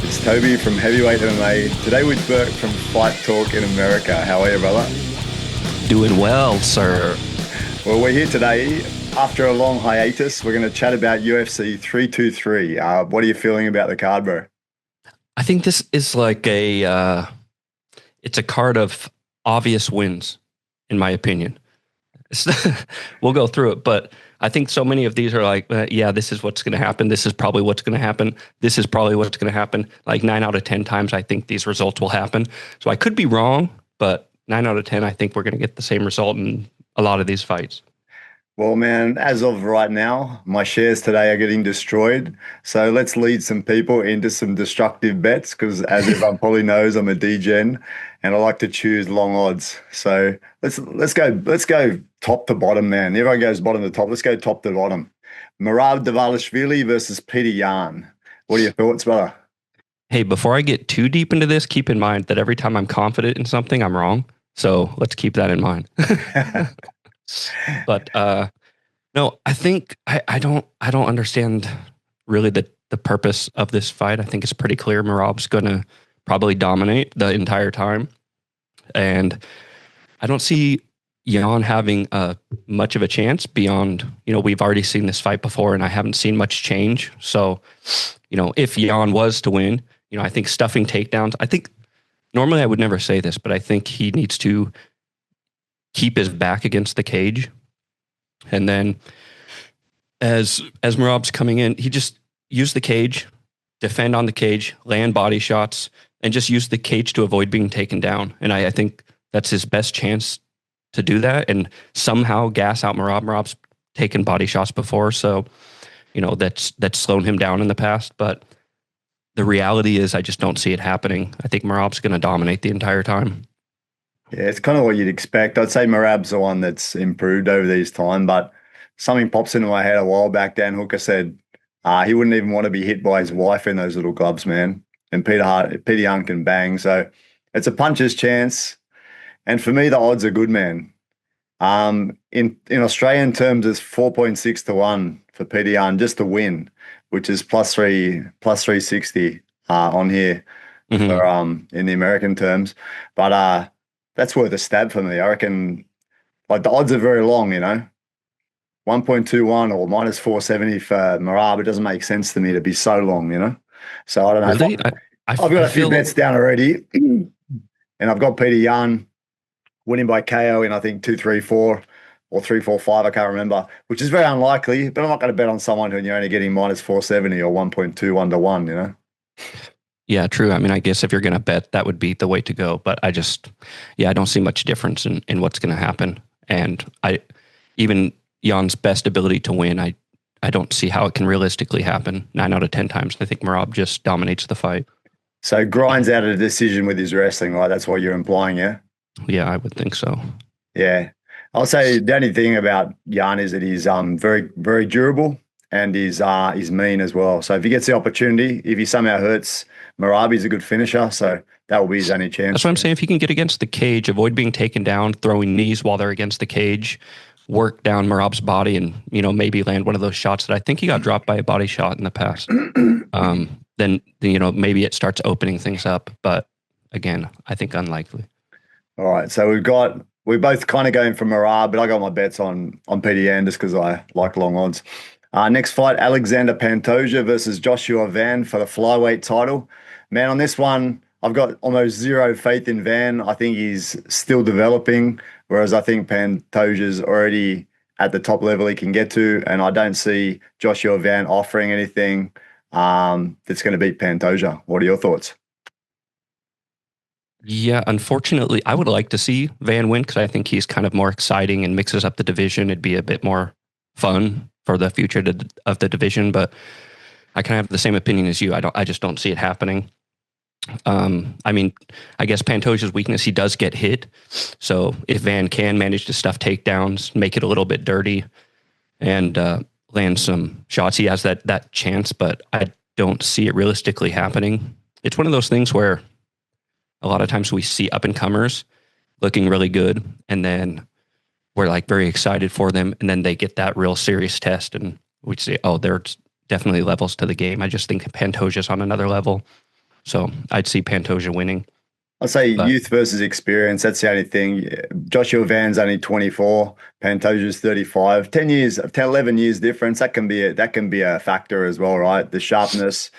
It's Toby from Heavyweight MMA. Today with Bert from Fight Talk in America. How are you, brother? Doing well, sir. Well, we're here today after a long hiatus. We're going to chat about UFC 323. What are you feeling about the card, bro? I think this is like it's a card of obvious wins, in my opinion. We'll go through it, but I think so many of these are like, yeah, this is what's going to happen. This is probably what's going to happen. This is probably what's going to happen. Like 9 out of 10 times, I think these results will happen. So I could be wrong, but 9 out of 10, I think we're going to get the same result in a lot of these fights. Well, man, as of right now, my shares today are getting destroyed. So let's lead some people into some destructive bets because, as everyone probably knows, I'm a degen and I like to choose long odds. So let's go top to bottom, man. Everyone goes bottom to top. Let's go top to bottom. Merab Dvalishvili versus Petr Yan. What are your thoughts, brother? Hey, before I get too deep into this, keep in mind that every time I'm confident in something, I'm wrong. So let's keep that in mind. But no, I think I don't understand really the purpose of this fight. I think it's pretty clear Merab's going to probably dominate the entire time, and I don't see Yan having much of a chance beyond, we've already seen this fight before and I haven't seen much change. So, if Yan was to win, I think stuffing takedowns, I think normally I would never say this, but I think he needs to keep his back against the cage. And then as Merab's coming in, he just use the cage, defend on the cage, land body shots, and just use the cage to avoid being taken down. And I think that's his best chance to do that and somehow gas out Merab. Merab's taken body shots before, so that's slowed him down in the past. But the reality is I just don't see it happening. I think Merab's going to dominate the entire time. Yeah, it's kind of what you'd expect. I'd say Merab's the one that's improved over these time, but something pops into my head a while back. Dan Hooker said he wouldn't even want to be hit by his wife in those little gloves, man. And Petr Yan can bang. So it's a puncher's chance. And for me, the odds are good, man. In Australian terms, it's 4.6 to 1 for Petr Yan just to win, which is plus 360 on here for in the American terms. But that's worth a stab for me. I reckon, like, the odds are very long, 1.21 or minus 470 for Merab. It doesn't make sense to me to be so long, So I don't know. Really? I've got a few bets down already, and I've got Petr Yan winning by KO in, I think, 2-3-4 or 3-4-5. I can't remember, which is very unlikely, but I'm not going to bet on someone who you're only getting minus 470 or 1.21 to 1, Yeah, true. I mean, I guess if you're going to bet, that would be the way to go. But I don't see much difference in what's going to happen. And even Jan's best ability to win, I don't see how it can realistically happen 9 out of 10 times. I think Merab just dominates the fight. So grinds out a decision with his wrestling, right? That's what you're implying, yeah? Yeah, I would think so. Yeah. I'll say the only thing about Yan is that he's very, very durable and he's mean as well. So if he gets the opportunity, if he somehow hurts Merab, he's a good finisher. So that will be his only chance. That's what I'm saying. If he can get against the cage, avoid being taken down, throwing knees while they're against the cage, work down Merab's body and, maybe land one of those shots that I think he got dropped by a body shot in the past. Then, maybe it starts opening things up. But again, I think unlikely. All right. So we're both kind of going for Merab, but I got my bets on Petr Yan just because I like long odds. Next fight, Alexander Pantoja versus Joshua Van for the flyweight title. Man, on this one, I've got almost zero faith in Van. I think he's still developing, whereas I think Pantoja's already at the top level he can get to, and I don't see Joshua Van offering anything that's going to beat Pantoja. What are your thoughts? Yeah, unfortunately, I would like to see Van win because I think he's kind of more exciting and mixes up the division. It'd be a bit more fun for the future of the division, but I kind of have the same opinion as you. I just don't see it happening. I mean, I guess Pantoja's weakness, he does get hit. So if Van can manage to stuff takedowns, make it a little bit dirty, and land some shots, he has that chance, but I don't see it realistically happening. It's one of those things where a lot of times we see up-and-comers looking really good, and then we're like very excited for them, and then they get that real serious test, and we say, oh, there's definitely levels to the game. I just think Pantoja's on another level. So I'd see Pantoja winning. I'd say But youth versus experience. That's the only thing. Joshua Van's only 24. Pantoja's 35. 10 years, 10, 11 years difference. That can be a factor as well, right? The sharpness,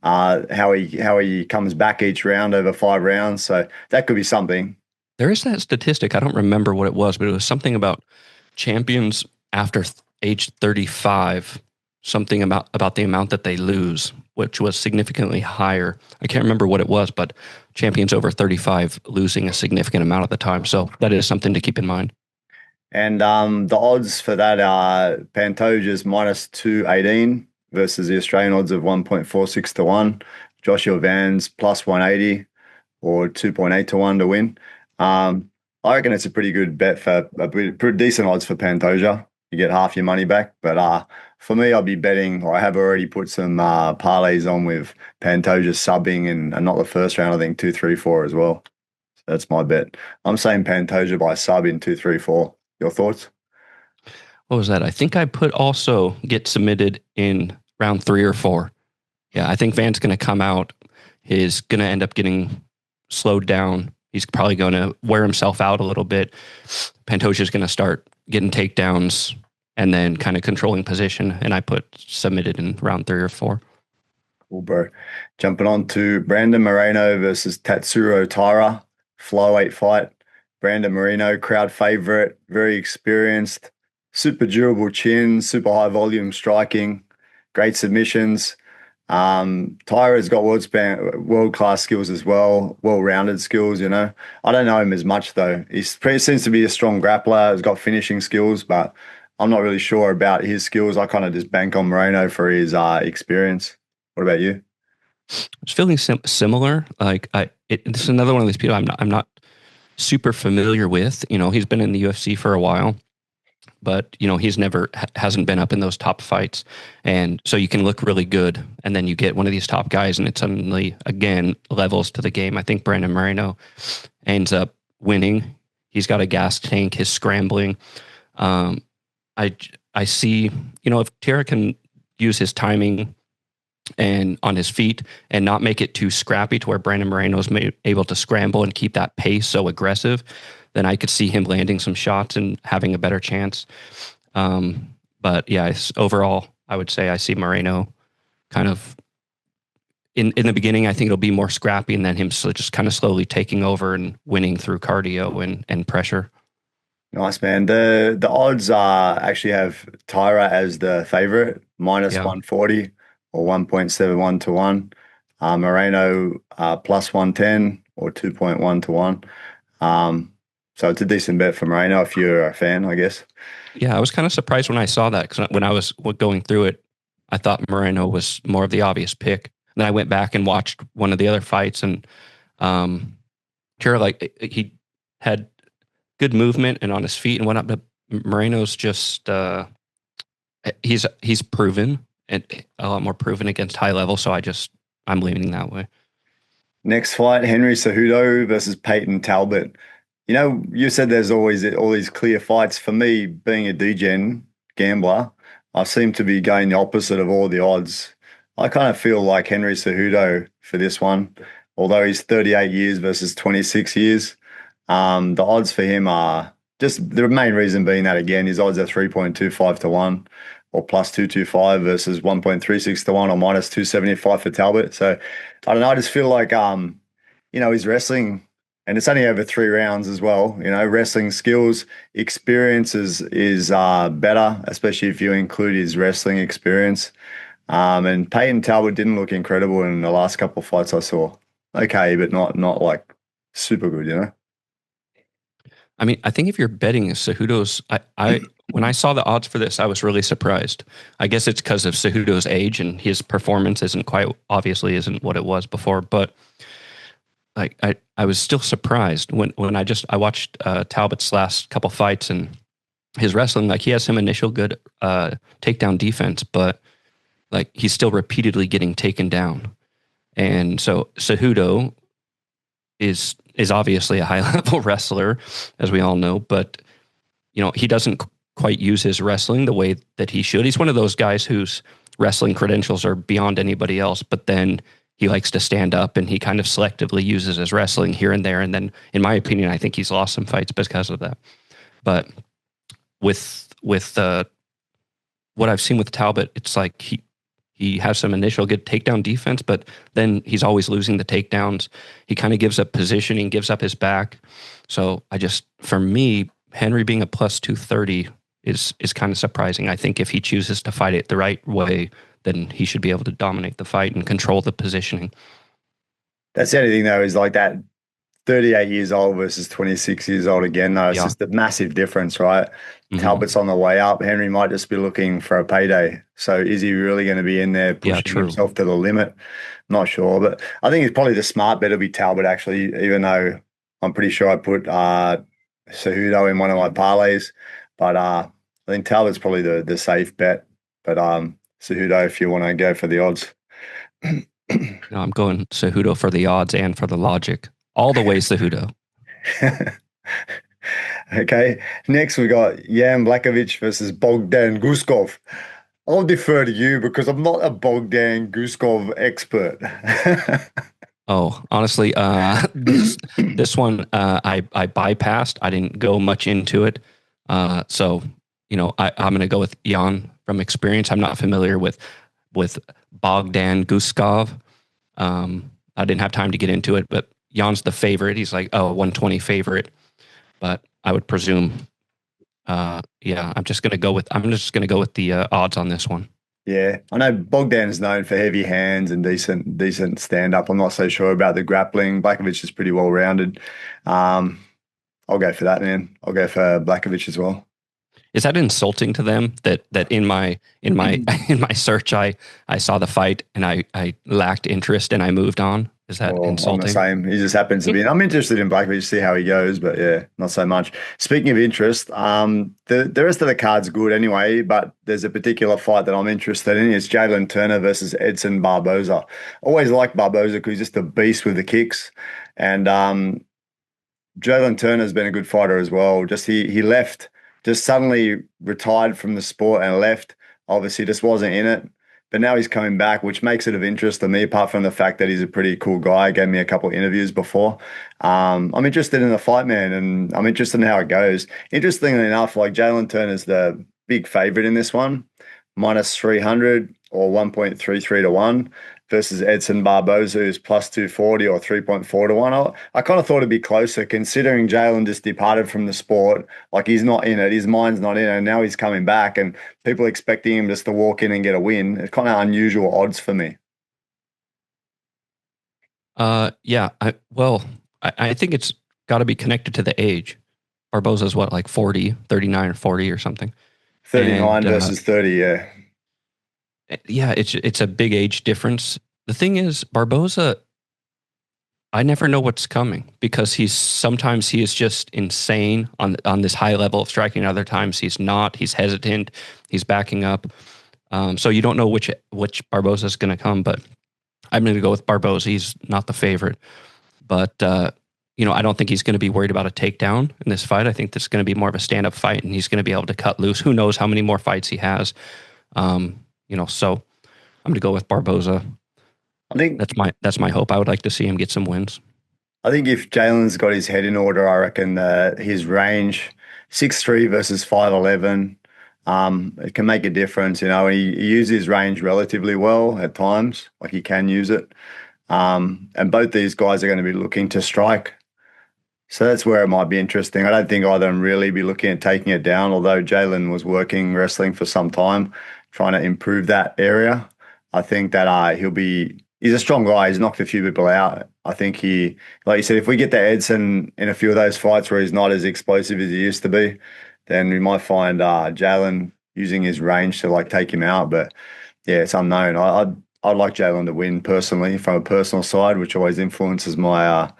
how he comes back each round over 5 rounds. So that could be something. there is that statistic. I don't remember what it was, but it was something about champions after age 35, something about the amount that they lose, which was significantly higher. I can't remember what it was, but champions over 35 losing a significant amount of the time. So that is something to keep in mind. And the odds for that are Pantoja's minus 218 versus the Australian odds of 1.46 to 1. Joshua Van's plus 180 or 2.8 to 1 to win. I reckon it's a pretty good bet for pretty decent odds for Pantoja. You get half your money back. But for me, I'll be betting, or I have already put some parlays on with Pantoja subbing and not the first round, I think 2, 3, 4 as well. So that's my bet. I'm saying Pantoja by sub in 2, 3, 4. Your thoughts? What was that? I think I put also get submitted in round 3 or 4. Yeah, I think Van's going to come out. He's going to end up getting slowed down. He's probably going to wear himself out a little bit. Pantoja's going to start getting takedowns and then kind of controlling position. And I put submitted in round 3 or 4. Cool, bro. Jumping on to Brandon Moreno versus Tatsuro Taira. Flyweight fight. Brandon Moreno, crowd favorite, very experienced, super durable chin, super high volume striking, great submissions. Taira's got world-class skills as well, well-rounded skills, you know. I don't know him as much, though. He seems to be a strong grappler, has got finishing skills, but I'm not really sure about his skills. I kind of just bank on Moreno for his experience. What about you? I was feeling similar. Like it's another one of these people I'm not super familiar with. You know, he's been in the UFC for a while, but you know, he's hasn't been up in those top fights. And so you can look really good and then you get one of these top guys and it suddenly again levels to the game. I think Brandon Moreno ends up winning. He's got a gas tank, his scrambling. I see, you know, if Taira can use his timing and on his feet and not make it too scrappy to where Brandon Moreno's able to scramble and keep that pace so aggressive, then I could see him landing some shots and having a better chance. But yeah, overall, I would say I see Moreno kind of in the beginning. I think it'll be more scrappy and then him just kind of slowly taking over and winning through cardio and pressure. Nice, man. The odds actually have Taira as the favorite, minus 140 or 1.71 to 1. Moreno plus 110 or 2.1 to 1. So it's a decent bet for Moreno if you're a fan, I guess. Yeah, I was kind of surprised when I saw that because when I was going through it, I thought Moreno was more of the obvious pick. And then I went back and watched one of the other fights and Taira, like he had good movement and on his feet and whatnot, but Moreno's just he's proven and a lot more proven against high level. So I'm leaning that way. Next fight, Henry Cejudo versus Peyton Talbott. You know, you said there's always all these clear fights. For me, being a degen gambler, I seem to be going the opposite of all the odds. I kind of feel like Henry Cejudo for this one, although he's 38 years versus 26 years. The odds for him are just the main reason being that, again, his odds are 3.25 to 1 or plus 225 versus 1.36 to 1 or minus 275 for Talbot. So I don't know. I just feel like, you know, his wrestling, and it's only over 3 rounds as well. You know, wrestling skills, experience is better, especially if you include his wrestling experience. And Peyton Talbot didn't look incredible in the last couple of fights I saw. Okay, but not like super good, you know? I mean, I think if you're betting Cejudo's, when I saw the odds for this, I was really surprised. I guess it's because of Cejudo's age and his performance isn't obviously what it was before. But like I was still surprised when I watched Talbot's last couple fights and his wrestling. Like he has some initial good takedown defense, but like he's still repeatedly getting taken down. And so Cejudo is obviously a high level wrestler, as we all know, but you know, he doesn't quite use his wrestling the way that he should. He's one of those guys whose wrestling credentials are beyond anybody else, but then he likes to stand up, and he kind of selectively uses his wrestling here and there. And then, in my opinion, I think he's lost some fights because of that. But with what I've seen with Talbott, it's like he has some initial good takedown defense, but then he's always losing the takedowns. He kind of gives up positioning, gives up his back. So for me, Henry being a plus 230 is kind of surprising. I think if he chooses to fight it the right way, then he should be able to dominate the fight and control the positioning. That's the only thing, though, is like that 38 years old versus 26 years old again, though. It's just a massive difference, right? Mm-hmm. Talbott's on the way up. Henry might just be looking for a payday. So is he really going to be in there pushing himself to the limit? Not sure. But I think it's probably the smart bet to be Talbott, actually, even though I'm pretty sure I put Cejudo in one of my parlays. But I think Talbott's probably the safe bet. But Cejudo, if you want to go for the odds. No, I'm going Cejudo for the odds and for the logic. All the way Cejudo. Okay. Next, we got Jan Blachowicz versus Bogdan Guskov. I'll defer to you because I'm not a Bogdan Guskov expert. Oh, honestly, this one I bypassed. I didn't go much into it. So, I'm going to go with Jan from experience. I'm not familiar with Bogdan Guskov. I didn't have time to get into it, but Jan's the favorite. He's like, 120 favorite. But I would presume, I'm just going to go with the odds on this one. Yeah, I know Bogdan is known for heavy hands and decent stand up. I'm not so sure about the grappling. Blachowicz is pretty well rounded. I'll go for that, man. I'll go for Blachowicz as well. Is that insulting to them that in my in my search I saw the fight and I lacked interest and I moved on? Is that insulting? I'm the same. He just happens to be. I'm interested in Blachowicz to see how he goes, but yeah, not so much. Speaking of interest, the rest of the card's good anyway, but there's a particular fight that I'm interested in. It's Jalen Turner versus Edson Barboza. Always liked Barboza because he's just a beast with the kicks, and Jalen Turner's been a good fighter as well. Just he left, just suddenly retired from the sport and left. Obviously, just wasn't in it. But now he's coming back, which makes it of interest to me, apart from the fact that he's a pretty cool guy. Gave me a couple of interviews before. I'm interested in the fight, man, and I'm interested in how it goes. Interestingly enough, like Jalen Turner's the big favorite in this one, minus 300 or 1.33 to 1 versus Edson Barboza, who's plus 240 or 3.4 to 1. I kind of thought it'd be closer considering Jalen just departed from the sport. Like he's not in it. His mind's not in it. And now he's coming back and people expecting him just to walk in and get a win. It's kind of unusual odds for me. I think it's got to be connected to the age. Barboza's what, like 40, 39 or 40 or something? 39 versus 30, yeah. Yeah, it's a big age difference. The thing is, Barboza, I never know what's coming because sometimes he is just insane on this high level of striking. Other times he's not. He's hesitant. He's backing up. So you don't know which Barboza is going to come. But I'm going to go with Barboza. He's not the favorite, but I don't think he's going to be worried about a takedown in this fight. I think this is going to be more of a stand-up fight, and he's going to be able to cut loose. Who knows how many more fights he has. So I'm going to go with Barboza. I think that's my hope. I would like to see him get some wins. I think if Jalen's got his head in order, I reckon his range 6'3" versus 5'11", it can make a difference. He uses his range relatively well at times, like he can use it. And both these guys are going to be looking to strike. So that's where it might be interesting. I don't think either of them really be looking at taking it down, although Jalen was working wrestling for some time, trying to improve that area. I think that he's a strong guy. He's knocked a few people out. I think like you said, if we get the Edson in a few of those fights where he's not as explosive as he used to be, then we might find Jalen using his range to like take him out. But yeah, it's unknown. I'd like Jalen to win personally from a personal side, which always influences my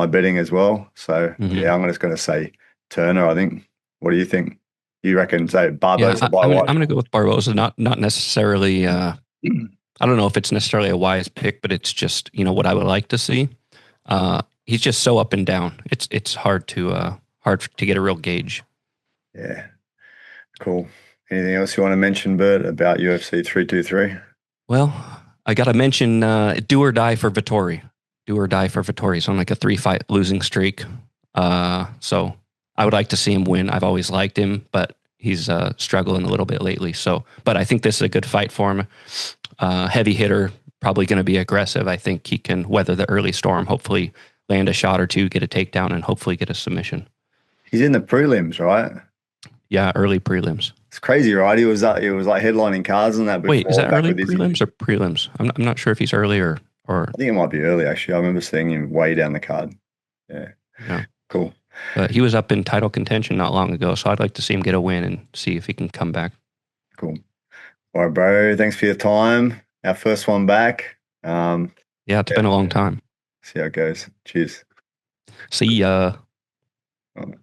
betting as well. So yeah, I'm just going to say Turner, I think. What do you think? You reckon, say Barboza by what? I'm going to go with Barboza, not necessarily. I don't know if it's necessarily a wise pick, but it's just what I would like to see. He's just so up and down. It's hard to get a real gauge. Yeah, cool. Anything else you want to mention, Bert, about UFC 323? Well, I got to mention do or die for Vittori. Do or die for Vittori. He's on like a 3-fight losing streak. So I would like to see him win. I've always liked him, but he's struggling a little bit lately. But I think this is a good fight for him. Heavy hitter, probably going to be aggressive. I think he can weather the early storm, hopefully land a shot or two, get a takedown, and hopefully get a submission. He's in the prelims, right? Yeah, early prelims. It's crazy, right? He was like headlining cards and that before. Wait, is that early prelims or prelims? I'm not sure if he's early or. I think it might be early, actually. I remember seeing him way down the card. Yeah. Cool. But he was up in title contention not long ago, so I'd like to see him get a win and see if he can come back. Cool. All right, bro. Thanks for your time. Our first one back. Yeah, it's been a long time. See how it goes. Cheers. See ya. All right.